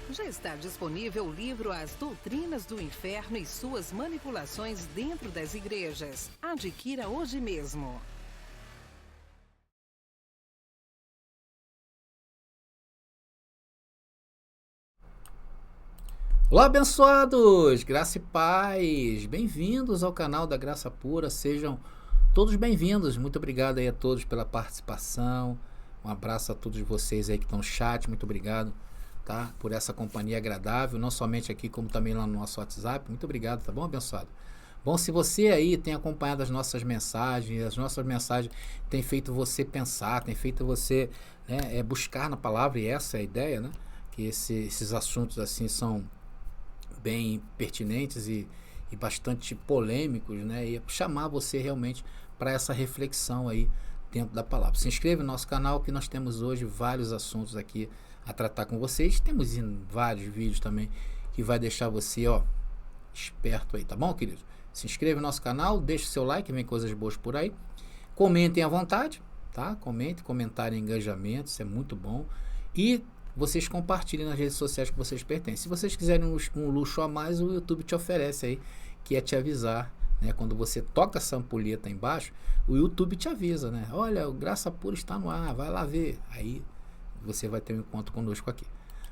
Já está disponível o livro As Doutrinas do Inferno e Suas Manipulações Dentro das Igrejas. Adquira hoje mesmo. Olá, abençoados! Graça e paz! Bem-vindos ao canal da Graça Pura, sejam todos bem-vindos. Muito obrigado aí a todos pela participação. Um abraço a todos vocês aí que estão no chat, muito obrigado, tá? Por essa companhia agradável, não somente aqui, como também lá no nosso WhatsApp. Muito obrigado, tá bom, abençoado? Bom, se você aí tem acompanhado as nossas mensagens têm feito você pensar, têm feito você buscar na palavra, e essa é a ideia, né? Que esses assuntos assim são bem pertinentes e bastante polêmicos, né? E chamar você realmente para essa reflexão aí dentro da palavra. Se inscreva no nosso canal que nós temos hoje vários assuntos aqui a tratar com vocês. Temos vários vídeos também que vai deixar você, esperto aí, tá bom, querido? Se inscreva no nosso canal, deixe o seu like, vem coisas boas por aí. Comentem à vontade, tá? Comentário, engajamento, isso é muito bom. E vocês compartilhem nas redes sociais que vocês pertencem. Se vocês quiserem um luxo a mais, o YouTube te oferece aí, que é te avisar, né? Quando você toca essa ampulheta embaixo, o YouTube te avisa, né? Olha, o Graça Pura está no ar, vai lá ver. Aí você vai ter um encontro conosco aqui.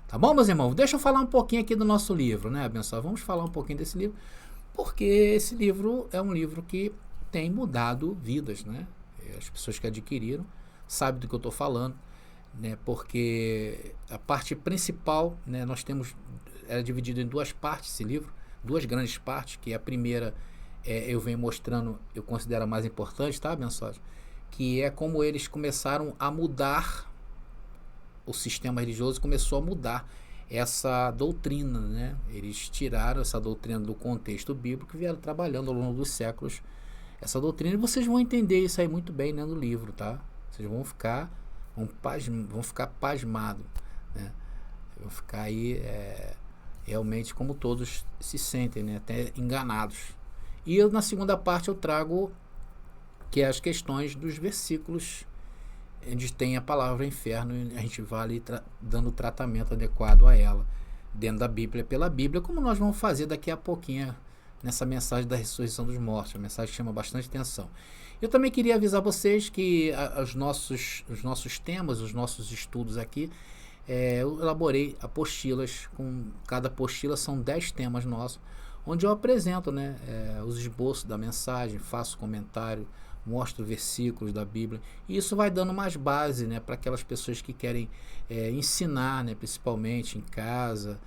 Tá bom, meus irmãos? Deixa eu falar um pouquinho aqui do nosso livro, né, abençoado? Vamos falar um pouquinho desse livro, porque esse livro é um livro que tem mudado vidas, né? As pessoas que adquiriram sabem do que eu estou falando, né? Porque a parte principal, né, nós temos, é dividido em duas partes esse livro, duas grandes partes, que a primeira eu venho mostrando, eu considero a mais importante, tá, abençoado? Que é como eles começaram a mudar, o sistema religioso começou a mudar essa doutrina, né? Eles tiraram essa doutrina do contexto bíblico e vieram trabalhando ao longo dos séculos essa doutrina, e vocês vão entender isso aí muito bem, né, no livro, tá? Vocês vão ficar pasmados, né? Vão ficar aí realmente como todos se sentem, né? Até enganados. E eu, na segunda parte, eu trago que é as questões dos versículos onde tem a palavra inferno, e a gente vai ali dando o tratamento adequado a ela dentro da Bíblia, pela Bíblia, como nós vamos fazer daqui a pouquinho nessa mensagem da ressurreição dos mortos. A mensagem chama bastante atenção. Eu também queria avisar vocês que os nossos temas, os nossos estudos aqui, eu elaborei apostilas, com cada apostila são 10 temas nossos, onde eu apresento, né, os esboços da mensagem, faço comentário, mostro versículos da Bíblia, e isso vai dando mais base, né, para aquelas pessoas que querem ensinar, né, principalmente em casa,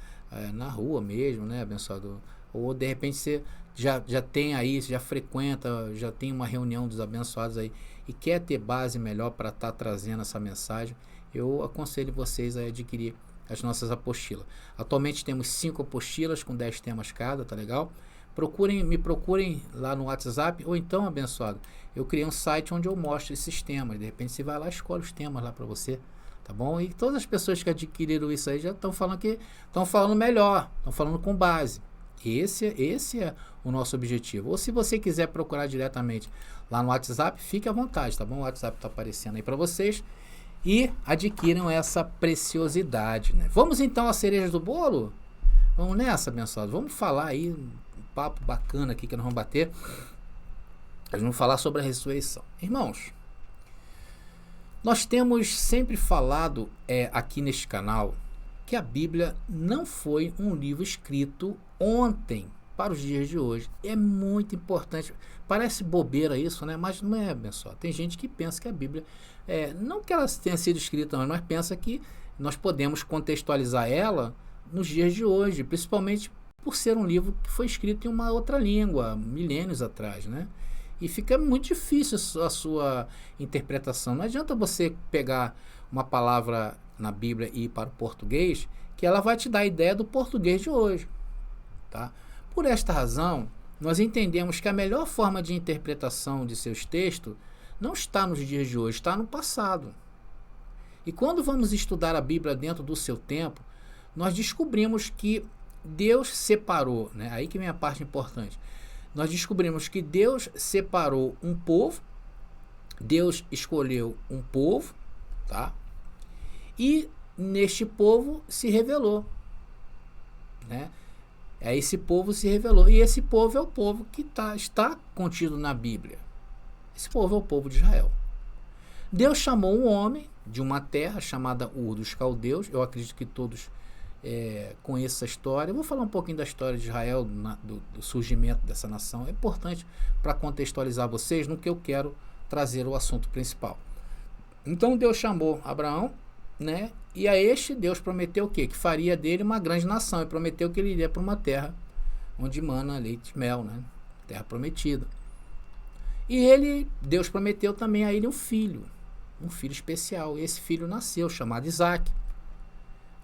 na rua mesmo, né, abençoador? Ou de repente você já tem aí, já frequenta, já tem uma reunião dos abençoados aí e quer ter base melhor para estar trazendo essa mensagem, eu aconselho vocês a adquirir as nossas apostilas. Atualmente temos 5 apostilas com 10 temas cada, tá legal? Me procurem lá no WhatsApp, ou então, abençoado, eu criei um site onde eu mostro esses temas. De repente você vai lá e escolhe os temas lá para você, tá bom? E todas as pessoas que adquiriram isso aí já estão falando que estão falando melhor, estão falando com base. Esse é o nosso objetivo. Ou se você quiser procurar diretamente lá no WhatsApp, fique à vontade, tá bom? O WhatsApp está aparecendo aí para vocês. E adquiram essa preciosidade, né? Vamos então às cerejas do bolo? Vamos nessa, abençoado. Vamos falar aí, um papo bacana aqui que nós vamos bater. Nós vamos falar sobre a ressurreição. Irmãos, nós temos sempre falado aqui neste canal que a Bíblia não foi um livro escrito ontem para os dias de hoje. É muito importante. Parece bobeira isso, né? Mas não é, abençoado. Tem gente que pensa que a Bíblia, não que ela tenha sido escrita, mas pensa que nós podemos contextualizar ela nos dias de hoje, principalmente por ser um livro que foi escrito em uma outra língua, milênios atrás, né? E fica muito difícil a sua interpretação. Não adianta você pegar uma palavra na Bíblia e ir para o português, que ela vai te dar a ideia do português de hoje, tá? Por esta razão, nós entendemos que a melhor forma de interpretação de seus textos não está nos dias de hoje, está no passado. E quando vamos estudar a Bíblia dentro do seu tempo, nós descobrimos que Deus separou, né? Aí que vem a parte importante. Nós descobrimos que Deus separou um povo, Deus escolheu um povo, tá? E neste povo se revelou. né? Aí esse povo se revelou. E esse povo é o povo que está contido na Bíblia. Esse povo é o povo de Israel. Deus chamou um homem de uma terra chamada Ur dos Caldeus. Eu acredito que todos conheçam essa história. Eu vou falar um pouquinho da história de Israel, do surgimento dessa nação. É importante para contextualizar vocês no que eu quero trazer o assunto principal. Então Deus chamou Abraão, né? E a este Deus prometeu o quê? Que faria dele uma grande nação. E prometeu que ele iria para uma terra onde mana leite e mel, né? Terra prometida. E Deus prometeu também a ele um filho especial. E esse filho nasceu, chamado Isaac,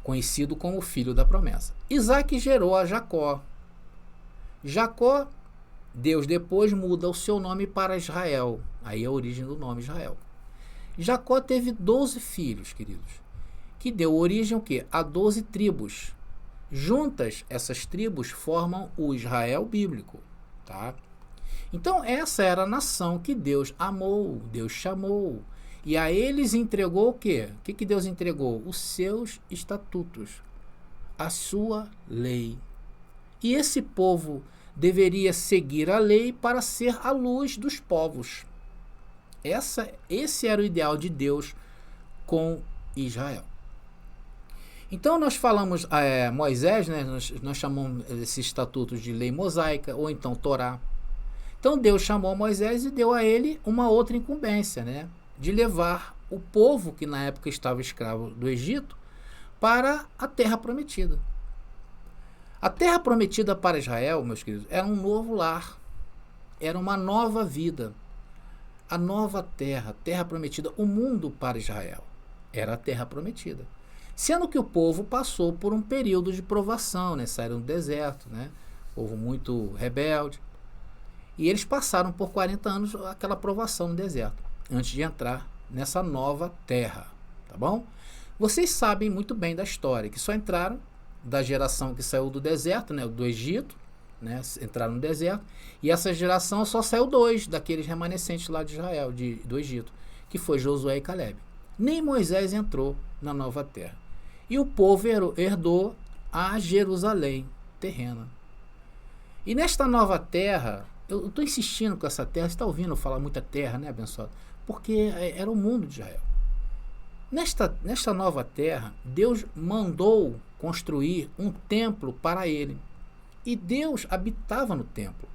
conhecido como o filho da promessa. Isaac gerou a Jacó. Jacó, Deus depois muda o seu nome para Israel. Aí é a origem do nome Israel. Jacó teve 12 filhos, queridos, que deu origem ao quê? A 12 tribos. Juntas, essas tribos formam o Israel bíblico, tá? Então, essa era a nação que Deus amou, Deus chamou. E a eles entregou o quê? O que Deus entregou? Os seus estatutos, a sua lei. E esse povo deveria seguir a lei para ser a luz dos povos. Esse era o ideal de Deus com Israel. Então nós falamos Moisés, né? Nós chamamos esses estatutos de lei mosaica ou então Torá. Então Deus chamou Moisés e deu a ele uma outra incumbência, né? De levar o povo que na época estava escravo do Egito para a terra prometida. A terra prometida para Israel, meus queridos, era um novo lar, era uma nova vida. A nova terra, terra prometida, o mundo para Israel, era a terra prometida. Sendo que o povo passou por um período de provação, né? Saíram do deserto, né? Povo muito rebelde. E eles passaram por 40 anos aquela provação no deserto, antes de entrar nessa nova terra, tá bom? Vocês sabem muito bem da história, que só entraram da geração que saiu do deserto, né? Do Egito, né? Entraram no deserto, e essa geração só saiu 2 daqueles remanescentes lá de Israel, do Egito, que foi Josué e Calebe. Nem Moisés entrou na nova terra. E o povo herdou a Jerusalém terrena. E nesta nova terra, eu estou insistindo com essa terra, você está ouvindo eu falar muita terra, né, abençoado? Porque era o mundo de Israel. Nesta nova terra, Deus mandou construir um templo para ele. E Deus habitava no templo.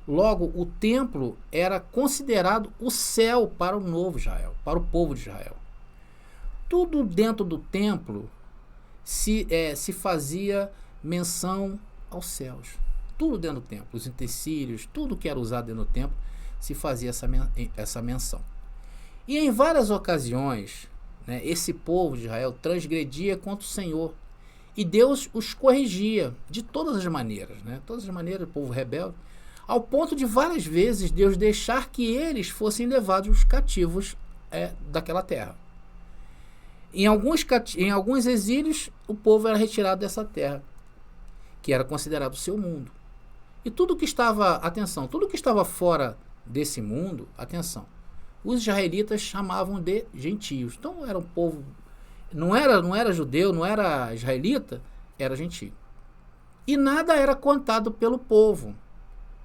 Logo, o templo era considerado o céu para o novo Israel, para o povo de Israel. Tudo dentro do templo se fazia menção aos céus. Tudo dentro do templo, os utensílios, tudo que era usado dentro do templo, se fazia essa menção. E em várias ocasiões, né, esse povo de Israel transgredia contra o Senhor. E Deus os corrigia de todas as maneiras, né? Todas as maneiras, o povo rebelde, ao ponto de várias vezes Deus deixar que eles fossem levados cativos daquela terra. Em alguns exílios, o povo era retirado dessa terra, que era considerado o seu mundo. E tudo que estava fora desse mundo, atenção, os israelitas chamavam de gentios. Então era um povo, não era judeu, não era israelita, era gentio. E nada era contado pelo povo,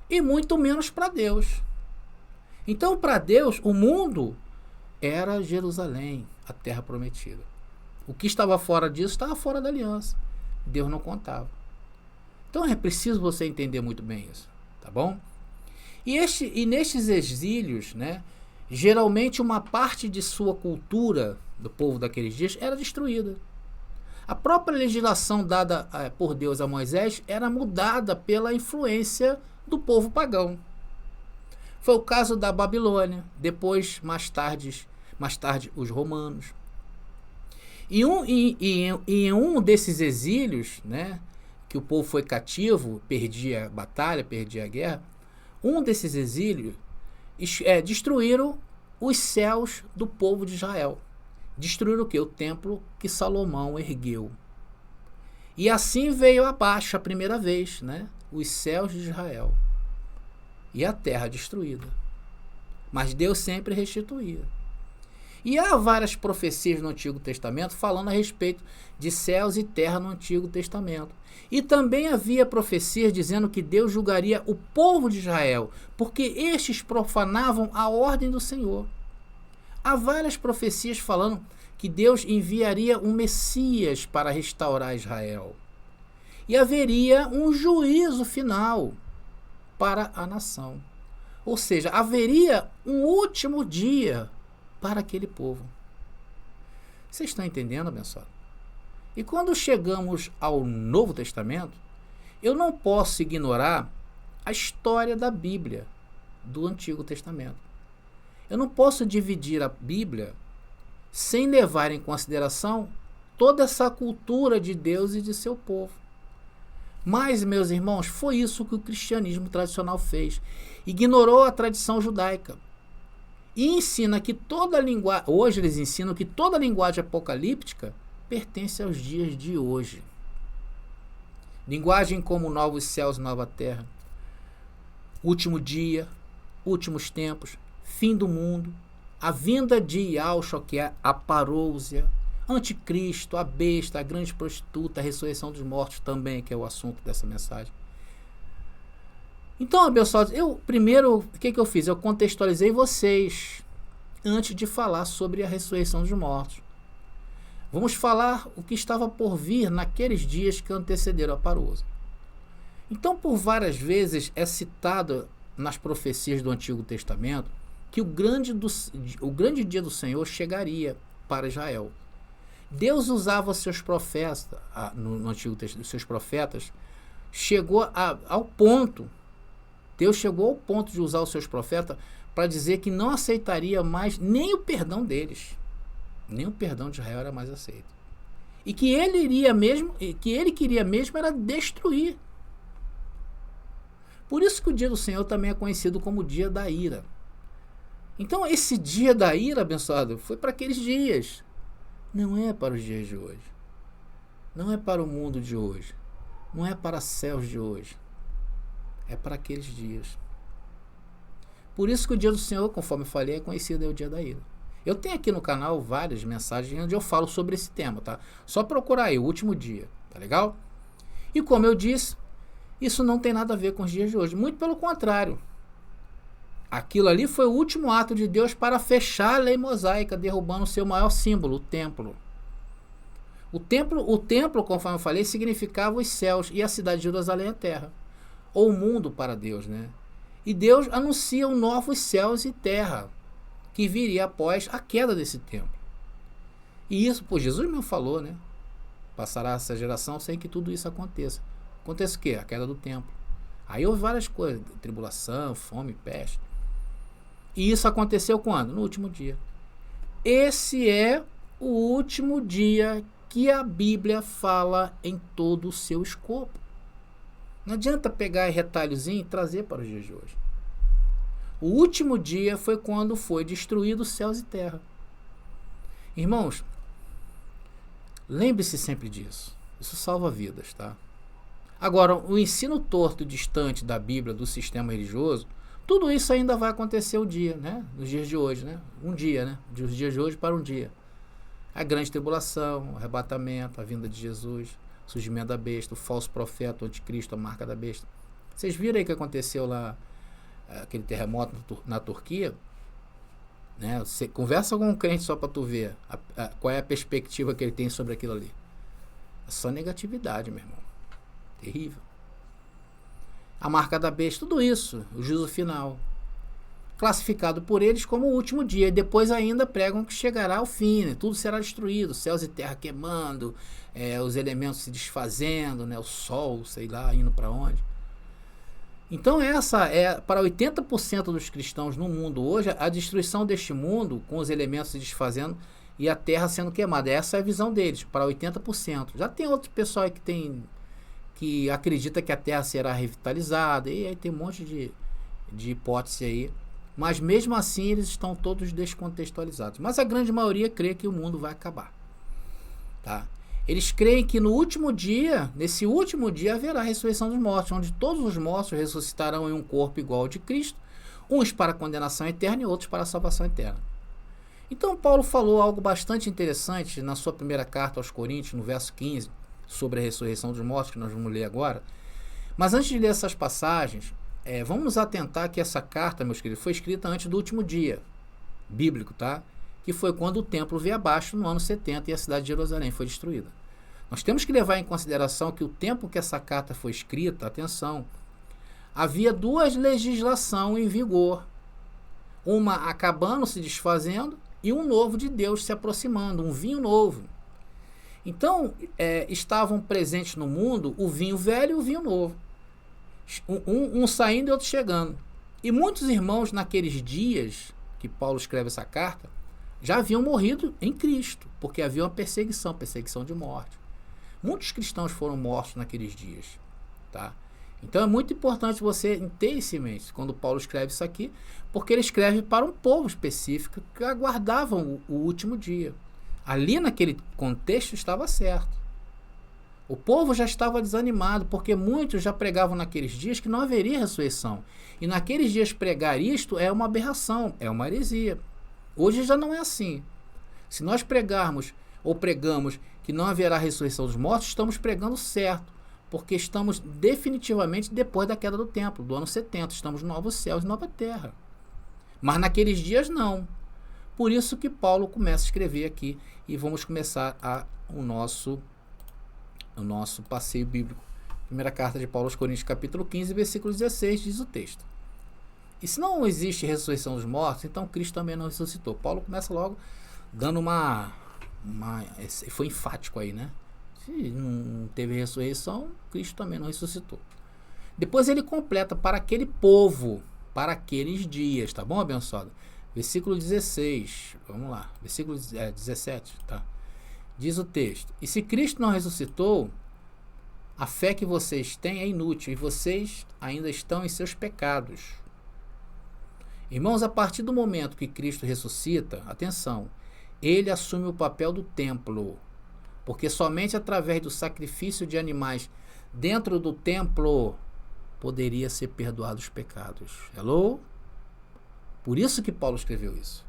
e muito menos para Deus. Então, para Deus, o mundo era Jerusalém, a terra prometida. O que estava fora disso estava fora da aliança. Deus não contava. Então é preciso você entender muito bem isso, tá bom? E nestes exílios, né, geralmente uma parte de sua cultura do povo daqueles dias era destruída. A própria legislação dada por Deus a Moisés era mudada pela influência do povo pagão. Foi o caso da Babilônia, depois, mais tarde, os romanos. E em um desses exílios, né, que o povo foi cativo, perdia a batalha, perdia a guerra, um desses exílios destruíram os céus do povo de Israel. Destruíram o quê? O templo que Salomão ergueu. E assim veio abaixo a primeira vez, né, os céus de Israel. E a terra destruída. Mas Deus sempre restituía. E há várias profecias no Antigo Testamento falando a respeito de céus e terra no Antigo Testamento. E também havia profecias dizendo que Deus julgaria o povo de Israel, porque estes profanavam a ordem do Senhor. Há várias profecias falando que Deus enviaria um Messias para restaurar Israel. E haveria um juízo final para a nação. Ou seja, haveria um último dia para aquele povo. Vocês estão entendendo, abençoado? E quando chegamos ao Novo Testamento, eu não posso ignorar a história da Bíblia, do Antigo Testamento. Eu não posso dividir a Bíblia sem levar em consideração toda essa cultura de Deus e de seu povo. Mas, meus irmãos, foi isso que o cristianismo tradicional fez. Ignorou a tradição judaica. E ensina que toda linguagem, hoje eles ensinam que toda linguagem apocalíptica pertence aos dias de hoje. Linguagem como novos céus e nova terra, último dia, últimos tempos, fim do mundo, a vinda de Yahshua, que é a parousia, anticristo, a besta, a grande prostituta, a ressurreição dos mortos também, que é o assunto dessa mensagem. Então, abençoados, o que eu fiz? Eu contextualizei vocês antes de falar sobre a ressurreição dos mortos. Vamos falar o que estava por vir naqueles dias que antecederam a parousia. Então, por várias vezes é citado nas profecias do Antigo Testamento que o grande dia do Senhor chegaria para Israel. Deus usava seus profetas, no Antigo Testamento, seus profetas, Deus chegou ao ponto de usar os seus profetas para dizer que não aceitaria mais nem o perdão deles. Nem o perdão de Israel era mais aceito. E que ele queria mesmo era destruir. Por isso que o dia do Senhor também é conhecido como o dia da ira. Então esse dia da ira, abençoado, foi para aqueles dias. Não é para os dias de hoje. Não é para o mundo de hoje. Não é para céus de hoje. É para aqueles dias. Por isso que o dia do Senhor, conforme eu falei, é conhecido, é o dia da ira. Eu tenho aqui no canal várias mensagens onde eu falo sobre esse tema, tá? Só procurar aí, o último dia, tá legal? E como eu disse, isso não tem nada a ver com os dias de hoje. Muito pelo contrário. Aquilo ali foi o último ato de Deus para fechar a lei mosaica, derrubando o seu maior símbolo, o templo. O templo, conforme eu falei, significava os céus e a cidade de Jerusalém a terra. Ou o mundo para Deus, né? E Deus anuncia um novos céus e terra que viria após a queda desse templo. E isso, Jesus mesmo falou, né? Passará essa geração sem que tudo isso aconteça. Acontece o quê? A queda do templo. Aí houve várias coisas, tribulação, fome, peste. E isso aconteceu quando? No último dia. Esse é o último dia que a Bíblia fala em todo o seu escopo. Não adianta pegar retalhozinho e trazer para os dias de hoje. O último dia foi quando foi destruído céus e terra. Irmãos, lembre-se sempre disso. Isso salva vidas, tá? Agora, o ensino torto e distante da Bíblia, do sistema religioso, tudo isso ainda vai acontecer o dia, né? Nos dias de hoje, né? Um dia, né? Dos dias de hoje para um dia. A grande tribulação, o arrebatamento, a vinda de Jesus, o surgimento da besta, o falso profeta, o anticristo, a marca da besta. Vocês viram aí o que aconteceu lá, aquele terremoto na Turquia? Né? Você conversa com um crente só para tu ver qual é a perspectiva que ele tem sobre aquilo ali. É só negatividade, meu irmão. Terrível. A marca da besta, tudo isso, o juízo final, classificado por eles como o último dia, e depois ainda pregam que chegará ao fim, né? Tudo será destruído, céus e terra queimando, os elementos se desfazendo, né? O sol, sei lá, indo para onde. Então essa é, para 80% dos cristãos no mundo hoje, a destruição deste mundo, com os elementos se desfazendo e a terra sendo queimada. Essa é a visão deles, para 80%. Já tem outro pessoal aí que acredita que a terra será revitalizada, e aí tem um monte de hipótese aí. Mas mesmo assim eles estão todos descontextualizados. Mas a grande maioria crê que o mundo vai acabar. Tá? Eles creem que no último dia, nesse último dia, haverá a ressurreição dos mortos, onde todos os mortos ressuscitarão em um corpo igual ao de Cristo, uns para a condenação eterna e outros para a salvação eterna. Então Paulo falou algo bastante interessante na sua primeira carta aos Coríntios, no verso 15, sobre a ressurreição dos mortos, que nós vamos ler agora. Mas antes de ler essas passagens, vamos nos atentar que essa carta, meus queridos, foi escrita antes do último dia bíblico, tá? Que foi quando o templo veio abaixo no ano 70 e a cidade de Jerusalém foi destruída. Nós temos que levar em consideração que o tempo que essa carta foi escrita, atenção, havia duas legislações em vigor, uma acabando, se desfazendo, e um novo de Deus se aproximando, um vinho novo. Então, estavam presentes no mundo o vinho velho e o vinho novo, um saindo e outro chegando. E muitos irmãos naqueles dias que Paulo escreve essa carta, já haviam morrido em Cristo, porque havia uma perseguição de morte. Muitos cristãos foram mortos naqueles dias, tá? Então é muito importante você ter isso em mente quando Paulo escreve isso aqui, porque ele escreve para um povo específico que aguardavam o último dia. Ali naquele contexto estava certo. O povo já estava desanimado, porque muitos já pregavam naqueles dias que não haveria ressurreição. E naqueles dias pregar isto é uma aberração, é uma heresia. Hoje já não é assim. Se nós pregarmos ou pregamos que não haverá ressurreição dos mortos, estamos pregando certo, porque estamos definitivamente depois da queda do templo, do ano 70. Estamos no novo céu e nova terra. Mas naqueles dias não. Por isso que Paulo começa a escrever aqui e vamos começar o nosso passeio bíblico. Primeira carta de Paulo aos Coríntios, capítulo 15, versículo 16, diz o texto. E se não existe ressurreição dos mortos, então Cristo também não ressuscitou. Paulo começa logo dando foi enfático aí, né? Se não teve ressurreição, Cristo também não ressuscitou. Depois ele completa para aquele povo, para aqueles dias, tá bom, abençoado? Versículo 16, vamos lá, versículo 17, tá? Diz o texto: e se Cristo não ressuscitou, a fé que vocês têm é inútil e vocês ainda estão em seus pecados. Irmãos, a partir do momento que Cristo ressuscita, atenção, ele assume o papel do templo, porque somente através do sacrifício de animais dentro do templo poderia ser perdoado os pecados. Hello? Por isso que Paulo escreveu isso.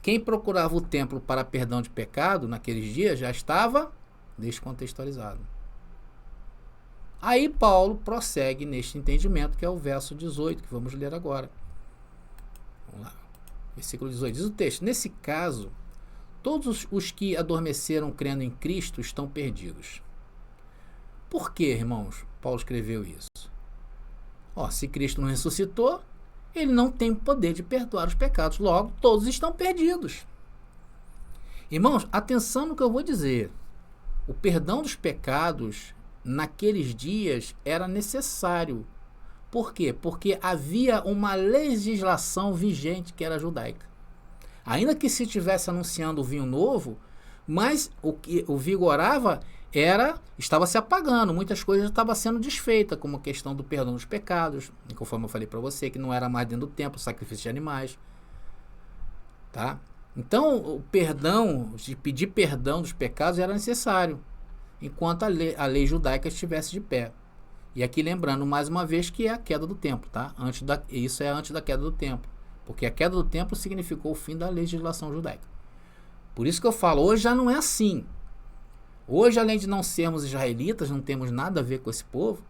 Quem procurava o templo para perdão de pecado naqueles dias já estava descontextualizado. Aí Paulo prossegue neste entendimento, que é o verso 18, que vamos ler agora. Vamos lá. Versículo 18 diz o texto: nesse caso, todos os que adormeceram crendo em Cristo estão perdidos. Por que, irmãos, Paulo escreveu isso? Se Cristo não ressuscitou, ele não tem poder de perdoar os pecados. Logo, todos estão perdidos. Irmãos, atenção no que eu vou dizer. O perdão dos pecados naqueles dias era necessário. Por quê? Porque havia uma legislação vigente que era judaica. Ainda que se estivesse anunciando o vinho novo, mas o que o vigorava estava se apagando, muitas coisas estavam sendo desfeitas, como a questão do perdão dos pecados, conforme eu falei para você, que não era mais dentro do templo, sacrifício de animais. Tá? Então, o perdão, de pedir perdão dos pecados era necessário, enquanto a lei judaica estivesse de pé. E aqui lembrando mais uma vez que é a queda do templo, tá? Isso é antes da queda do templo, porque a queda do templo significou o fim da legislação judaica. Por isso que eu falo, hoje já não é assim. Hoje, além de não sermos israelitas, não temos nada a ver com esse povo,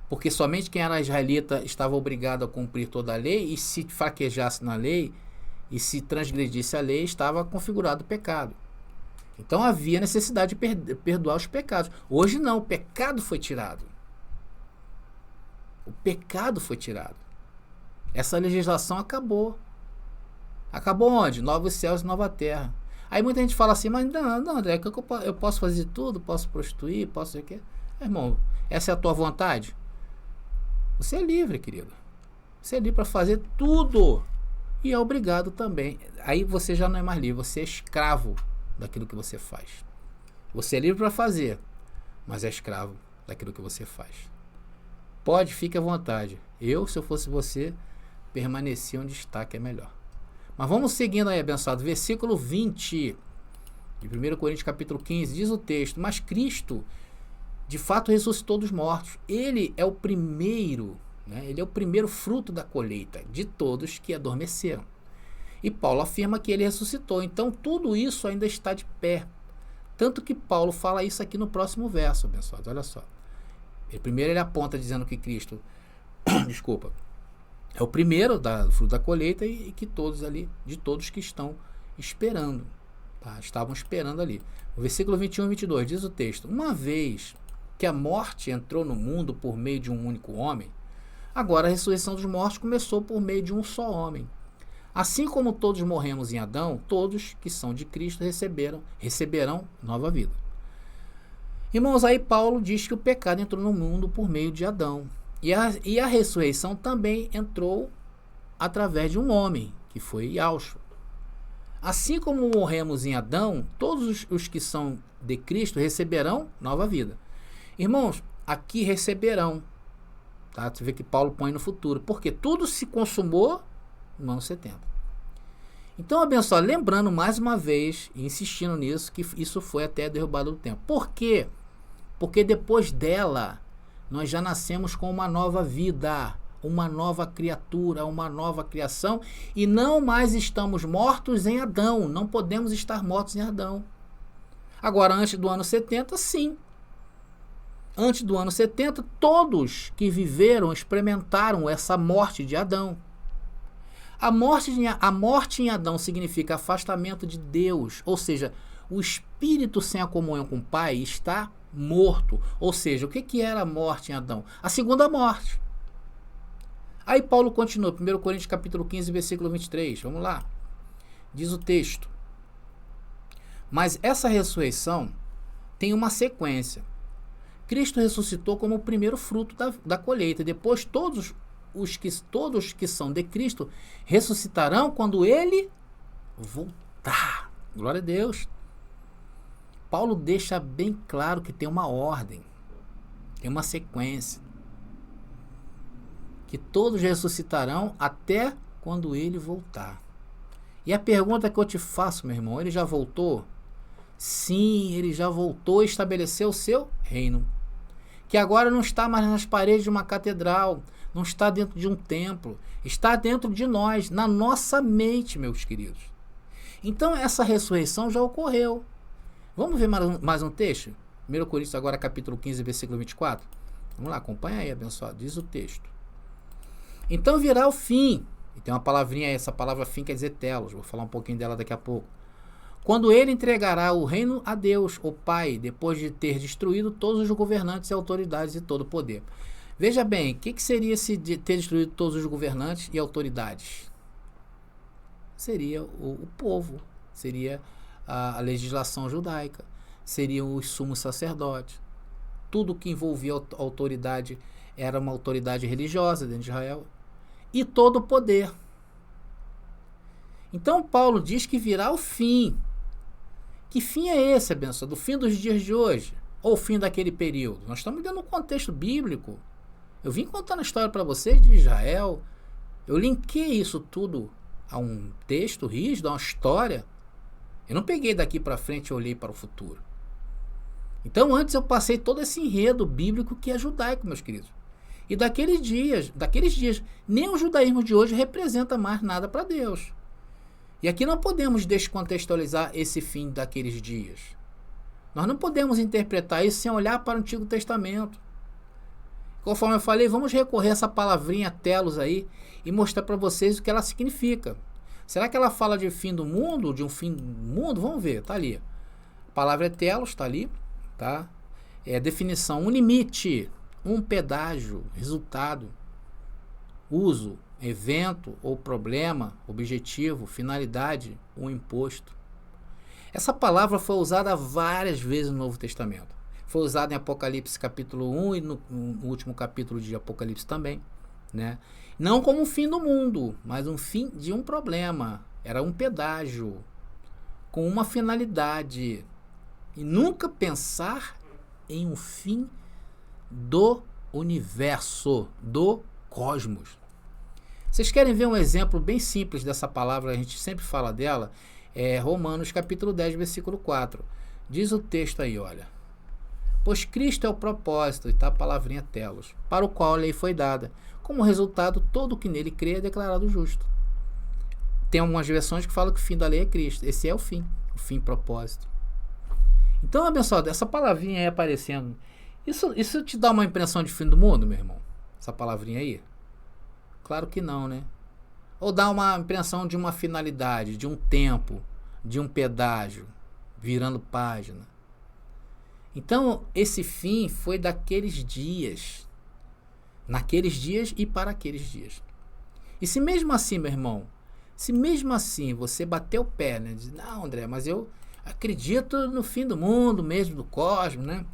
porque somente quem era israelita estava obrigado a cumprir toda a lei, e se fraquejasse na lei, e se transgredisse a lei, estava configurado o pecado. Então havia necessidade de perdoar os pecados. Hoje não, o pecado foi tirado. O pecado foi tirado. Essa legislação acabou. Acabou onde? Novos céus e nova terra. Aí muita gente fala assim, mas não, André, eu posso fazer tudo, posso prostituir, posso fazer o quê? Irmão, essa é a tua vontade? Você é livre, querido. Você é livre para fazer tudo. E é obrigado também. Aí você já não é mais livre, você é escravo daquilo que você faz. Você é livre para fazer, mas é escravo daquilo que você faz. Fique à vontade. Se eu fosse você, permanecia onde está, que é melhor. Mas vamos seguindo aí, abençoado. Versículo 20 de 1 Coríntios capítulo 15, diz o texto: mas Cristo, de fato, ressuscitou dos mortos. Ele é o primeiro, né? Ele é o primeiro fruto da colheita de todos que adormeceram. E Paulo afirma que ele ressuscitou. Então tudo isso ainda está de pé. Tanto que Paulo fala isso aqui no próximo verso, abençoados. Olha só. Primeiro ele aponta dizendo que Cristo, desculpa, é o primeiro do fruto da colheita e que todos ali, de todos que estão esperando, tá? Estavam esperando ali. No versículo 21 e 22 diz o texto: uma vez que a morte entrou no mundo por meio de um único homem, agora a ressurreição dos mortos começou por meio de um só homem. Assim como todos morremos em Adão, todos que são de Cristo receberão nova vida. Irmãos, aí Paulo diz que o pecado entrou no mundo por meio de Adão. E a ressurreição também entrou através de um homem, que foi Yahshua. Assim como morremos em Adão, todos os que são de Cristo receberão nova vida. Irmãos, aqui receberão. Tá? Você vê que Paulo põe no futuro. Porque tudo se consumou no ano 70. Então, abençoado, lembrando mais uma vez, e insistindo nisso, que isso foi até a derrubada do templo. Por quê? Porque depois dela, nós já nascemos com uma nova vida, uma nova criatura, uma nova criação, e não mais estamos mortos em Adão. Não podemos estar mortos em Adão. Agora, antes do ano 70, sim. Antes do ano 70, todos que viveram experimentaram essa morte de Adão. A morte em Adão significa afastamento de Deus, ou seja, o espírito sem a comunhão com o Pai está morto. Ou seja, o que era a morte em Adão? A segunda morte. Aí Paulo continua, 1 Coríntios capítulo 15, versículo 23, vamos lá. Diz o texto: mas essa ressurreição tem uma sequência. Cristo ressuscitou como o primeiro fruto da colheita. Depois todos que são de Cristo ressuscitarão quando ele voltar. Glória a Deus. Paulo deixa bem claro que tem uma ordem, tem uma sequência. Que todos ressuscitarão até quando ele voltar. E a pergunta que eu te faço, meu irmão, ele já voltou? Sim, ele já voltou e estabeleceu o seu reino. Que agora não está mais nas paredes de uma catedral, não está dentro de um templo, está dentro de nós, na nossa mente, meus queridos. Então essa ressurreição já ocorreu. Vamos ver mais um texto? 1 Coríntios agora capítulo 15, versículo 24. Vamos lá, acompanha aí, abençoado. Diz o texto: então virá o fim. E tem uma palavrinha aí, essa palavra fim quer dizer telos. Vou falar um pouquinho dela daqui a pouco. Quando ele entregará o reino a Deus, o Pai, depois de ter destruído todos os governantes e autoridades e todo o poder. Veja bem, o que seria se ter destruído todos os governantes e autoridades? Seria o povo, seria a legislação judaica, seriam os sumos sacerdotes. Tudo que envolvia a autoridade era uma autoridade religiosa dentro de Israel. E todo o poder. Então Paulo diz que virá o fim. Que fim é esse, abençoado? Do fim dos dias de hoje? Ou o fim daquele período? Nós estamos dentro de um contexto bíblico. Eu vim contando a história para vocês de Israel. Eu linkei isso tudo a um texto rígido, a uma história. Eu não peguei daqui para frente e olhei para o futuro. Então antes eu passei todo esse enredo bíblico que é judaico, meus queridos. E daqueles dias, nem o judaísmo de hoje representa mais nada para Deus. E aqui não podemos descontextualizar esse fim daqueles dias. Nós não podemos interpretar isso sem olhar para o Antigo Testamento. Conforme eu falei, vamos recorrer a essa palavrinha telos aí e mostrar para vocês o que ela significa. Será que ela fala de fim do mundo, de um fim do mundo? Vamos ver, tá ali. A palavra é telos, está ali, tá? É a definição, um limite, um pedágio, resultado, uso, evento ou problema, objetivo, finalidade, um imposto. Essa palavra foi usada várias vezes no Novo Testamento. Foi usada em Apocalipse capítulo 1 e no último capítulo de Apocalipse também, né? Não como o fim do mundo, mas um fim de um problema. Era um pedágio com uma finalidade. E nunca pensar em um fim do universo, do cosmos. Vocês querem ver um exemplo bem simples dessa palavra? A gente sempre fala dela. É Romanos capítulo 10, versículo 4. Diz o texto aí, olha. Pois Cristo é o propósito, e tá a palavrinha telos, para o qual a lei foi dada. Como resultado, todo o que nele crê é declarado justo. tem algumas versões que falam que o fim da lei é Cristo. Esse é o fim propósito. Então, abençoado, essa palavrinha aí aparecendo, isso te dá uma impressão de fim do mundo, meu irmão? Essa palavrinha aí? Claro que não, né? Ou dá uma impressão de uma finalidade, de um tempo, de um pedágio, virando página. Então, esse fim foi daqueles dias, naqueles dias e para aqueles dias. E se mesmo assim, meu irmão, se mesmo assim você bater o pé, né? Diz, não, André, mas eu acredito no fim do mundo mesmo, do cosmos, né?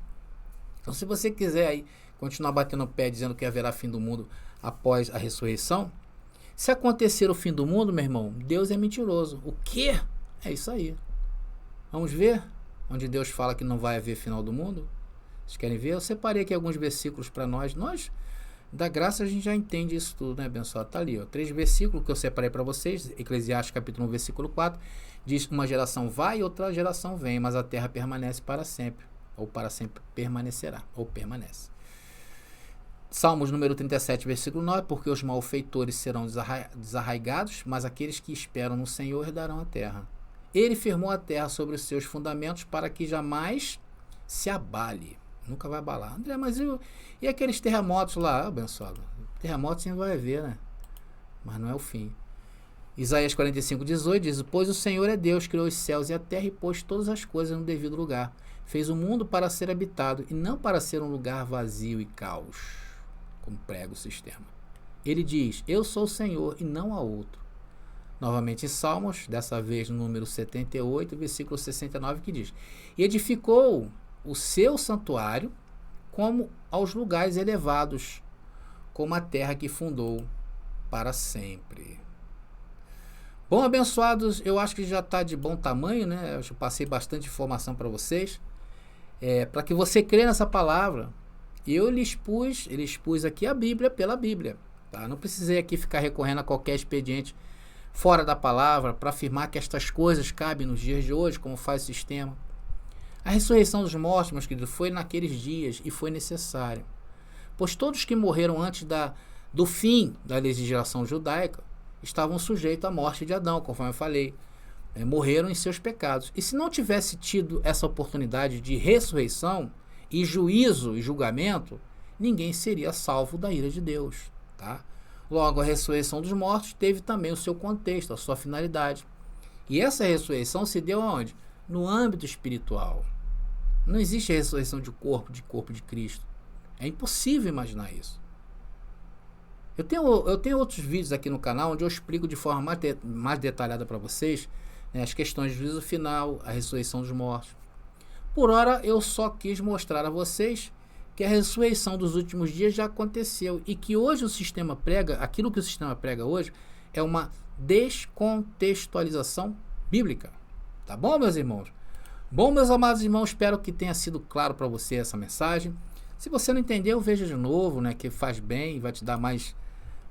Então, se você quiser aí continuar batendo o pé dizendo que haverá fim do mundo após a ressurreição, se acontecer o fim do mundo, meu irmão, Deus é mentiroso. O quê? É isso aí. Vamos ver onde Deus fala que não vai haver final do mundo? Vocês querem ver? Eu separei aqui alguns versículos para nós. Nós, da graça, a gente já entende isso tudo, né, abençoado? Tá ali, ó. 3 versículos que eu separei para vocês. Eclesiastes capítulo 1, versículo 4. Diz que uma geração vai e outra geração vem, mas a terra permanece para sempre. Ou para sempre permanecerá. Ou permanece. Salmos número 37, versículo 9. Porque os malfeitores serão desarraigados, mas aqueles que esperam no Senhor herdarão a terra. Ele firmou a terra sobre os seus fundamentos para que jamais se abale. Nunca vai abalar. André, mas e aqueles terremotos lá, abençoado? Terremotos sempre vai haver, né? Mas não é o fim. Isaías 45, 18 diz: pois o Senhor é Deus, criou os céus e a terra e pôs todas as coisas no devido lugar. Fez o mundo para ser habitado e não para ser um lugar vazio e caos, como prega o sistema. Ele diz: eu sou o Senhor e não há outro. Novamente em Salmos, dessa vez no número 78, versículo 69, que diz: e edificou o seu santuário como aos lugares elevados, como a terra que fundou para sempre. Bom, abençoados, eu acho que já está de bom tamanho, né? Eu passei bastante informação para vocês, para que você crê nessa palavra. Eu lhe expus aqui a Bíblia pela Bíblia, tá? Não precisei aqui ficar recorrendo a qualquer expediente fora da palavra para afirmar que estas coisas cabem nos dias de hoje, como faz o sistema. A ressurreição dos mortos, meus queridos, foi naqueles dias e foi necessário, pois todos que morreram antes do fim da legislação judaica estavam sujeitos à morte de Adão, conforme eu falei, morreram em seus pecados. E se não tivesse tido essa oportunidade de ressurreição e juízo e julgamento, ninguém seria salvo da ira de Deus, tá? Logo, a ressurreição dos mortos teve também o seu contexto, a sua finalidade. E essa ressurreição se deu aonde? No âmbito espiritual. Não existe a ressurreição de corpo de Cristo. É impossível imaginar isso. Eu tenho outros vídeos aqui no canal onde eu explico de forma mais detalhada para vocês, né, as questões de juízo final, a ressurreição dos mortos. Por ora, eu só quis mostrar a vocês que a ressurreição dos últimos dias já aconteceu e que hoje o sistema prega, aquilo que o sistema prega hoje, é uma descontextualização bíblica. Tá bom, meus irmãos? Bom, meus amados irmãos, espero que tenha sido claro para você essa mensagem. Se você não entendeu, veja de novo, né, que faz bem, vai te dar mais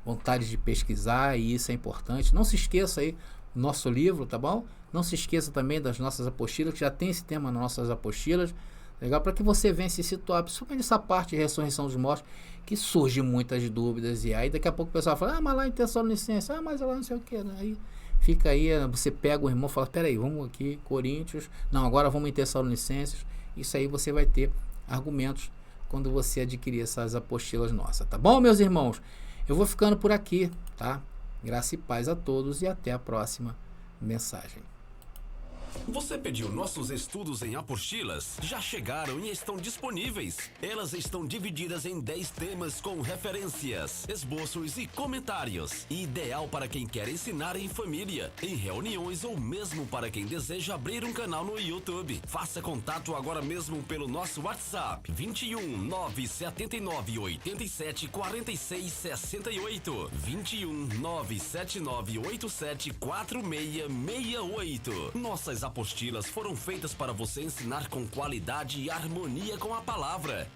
vontade de pesquisar, e isso é importante. Não se esqueça aí do nosso livro, tá bom? Não se esqueça também das nossas apostilas, que já tem esse tema nas nossas apostilas, legal? Para que você venha se situar, principalmente nessa parte de ressurreição dos mortos, que surge muitas dúvidas, e aí daqui a pouco o pessoal fala, mas lá em Tessalonicenses, mas lá não sei o que, né? Aí fica aí, você pega o irmão e fala, peraí, vamos aqui, Coríntios, não, agora vamos em Tessalonicenses. Isso aí você vai ter argumentos quando você adquirir essas apostilas nossas, tá bom, meus irmãos? Eu vou ficando por aqui, tá? Graça e paz a todos e até a próxima mensagem. Você pediu nossos estudos em apostilas? Já chegaram e estão disponíveis. Elas estão divididas em 10 temas com referências, esboços e comentários. Ideal para quem quer ensinar em família, em reuniões ou mesmo para quem deseja abrir um canal no YouTube. Faça contato agora mesmo pelo nosso WhatsApp 21 979 87 46 68 21 979 87 4668. Nossas apostilas foram feitas para você ensinar com qualidade e harmonia com a palavra.